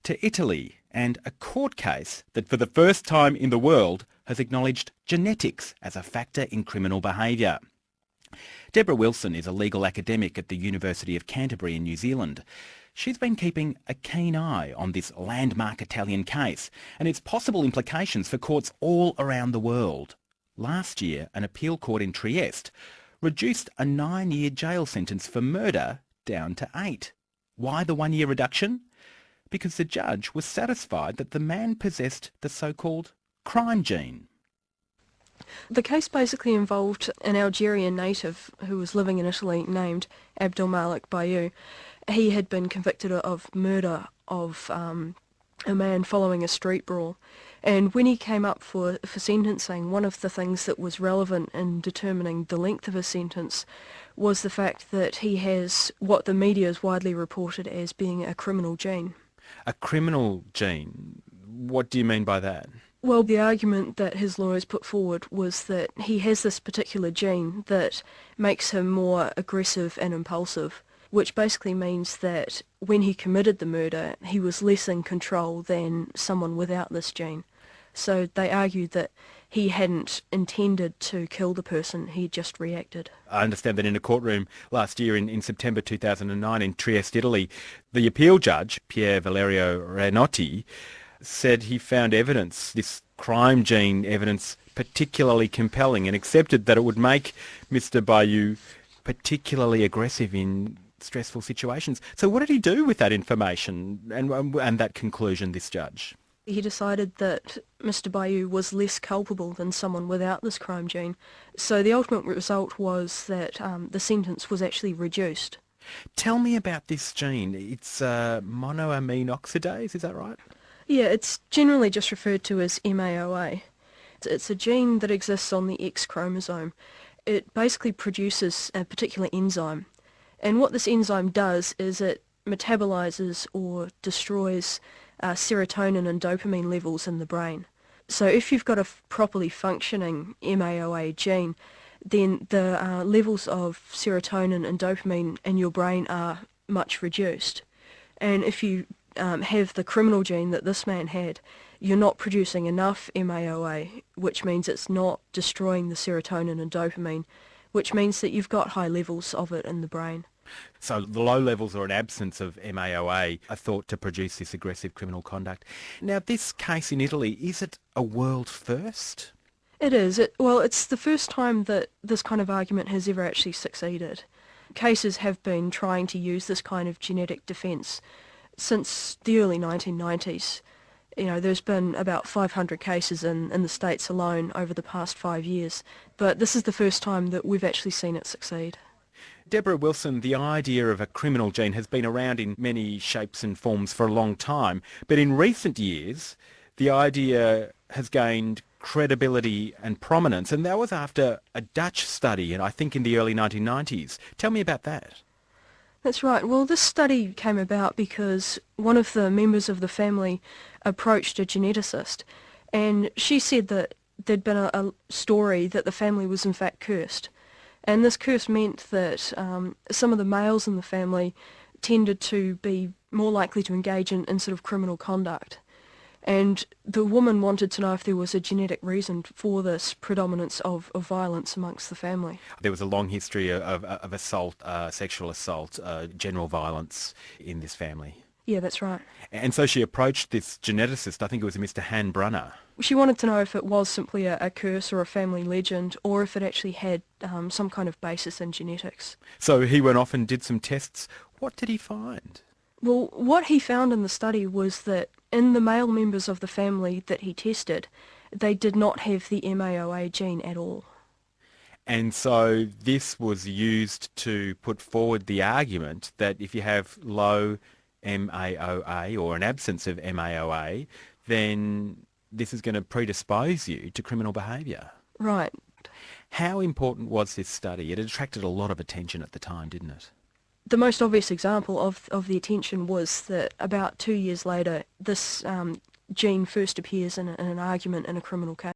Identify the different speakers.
Speaker 1: to Italy and a court case that for the first time in the world has acknowledged genetics as a factor in criminal behaviour. Deborah Wilson is a legal academic at the University of Canterbury in New Zealand. She's been keeping a keen eye on this landmark Italian case and its possible implications for courts all around the world. Last year, an appeal court in Trieste reduced a 9-year jail sentence for murder down to 8. Why the 1-year reduction? Because the judge was satisfied that the man possessed the so-called crime gene.
Speaker 2: The case basically involved an Algerian native who was living in Italy named Abdelmalek Bayou. He had been convicted of murder of a man following a street brawl. And when he came up for sentencing, one of the things that was relevant in determining the length of his sentence was the fact that he has what the media has widely reported as being a criminal gene.
Speaker 1: A criminal gene? What do you mean by that?
Speaker 2: Well, the argument that his lawyers put forward was that he has this particular gene that makes him more aggressive and impulsive, which basically means that when he committed the murder, he was less in control than someone without this gene. So they argued that he hadn't intended to kill the person, he just reacted.
Speaker 1: I understand that in a courtroom last year in September 2009 in Trieste, Italy, the appeal judge, Pier Valerio Renotti, said he found evidence, this crime gene evidence, particularly compelling and accepted that it would make Mr. Bayou particularly aggressive in stressful situations. So what did he do with that information and that conclusion, this judge?
Speaker 2: He decided that Mr. Bayou was less culpable than someone without this crime gene. So the ultimate result was that the sentence was actually reduced.
Speaker 1: Tell me about this gene. It's monoamine oxidase, is that right?
Speaker 2: Yeah, it's generally just referred to as MAOA. It's a gene that exists on the X chromosome. It basically produces a particular enzyme. And what this enzyme does is it metabolizes or destroys serotonin and dopamine levels in the brain. So if you've got a properly functioning MAOA gene, then the levels of serotonin and dopamine in your brain are much reduced. And if you have the criminal gene that this man had, you're not producing enough MAOA, which means it's not destroying the serotonin and dopamine, which means that you've got high levels of it in the brain.
Speaker 1: So the low levels or an absence of MAOA are thought to produce this aggressive criminal conduct. Now, this case in Italy, is it a world first?
Speaker 2: It is. Well, it's the first time that this kind of argument has ever actually succeeded. Cases have been trying to use this kind of genetic defence since the early 1990s. You know, there's been about 500 cases in the States alone over the past 5 years, but this is the first time that we've actually seen it succeed.
Speaker 1: Deborah Wilson, the idea of a criminal gene has been around in many shapes and forms for a long time, but in recent years the idea has gained credibility and prominence, and that was after a Dutch study, and I think in the early 1990s. Tell me about that.
Speaker 2: That's right. Well, this study came about because one of the members of the family approached a geneticist, and she said that there'd been a story that the family was in fact cursed. And this curse meant that some of the males in the family tended to be more likely to engage in sort of criminal conduct. And the woman wanted to know if there was a genetic reason for this predominance of violence amongst the family.
Speaker 1: There was a long history of assault, sexual assault, general violence in this family.
Speaker 2: Yeah, that's right.
Speaker 1: And so she approached this geneticist, I think it was Mr. Han Brunner.
Speaker 2: She wanted to know if it was simply a curse or a family legend, or if it actually had some kind of basis in genetics.
Speaker 1: So he went off and did some tests. What did he find?
Speaker 2: Well, what he found in the study was that in the male members of the family that he tested, they did not have the MAOA gene at all.
Speaker 1: And so this was used to put forward the argument that if you have low MAOA or an absence of MAOA, then this is going to predispose you to criminal behaviour.
Speaker 2: Right.
Speaker 1: How important was this study? It attracted a lot of attention at the time, didn't it?
Speaker 2: The most obvious example of the attention was that about 2 years later, this gene first appears in an argument in a criminal case.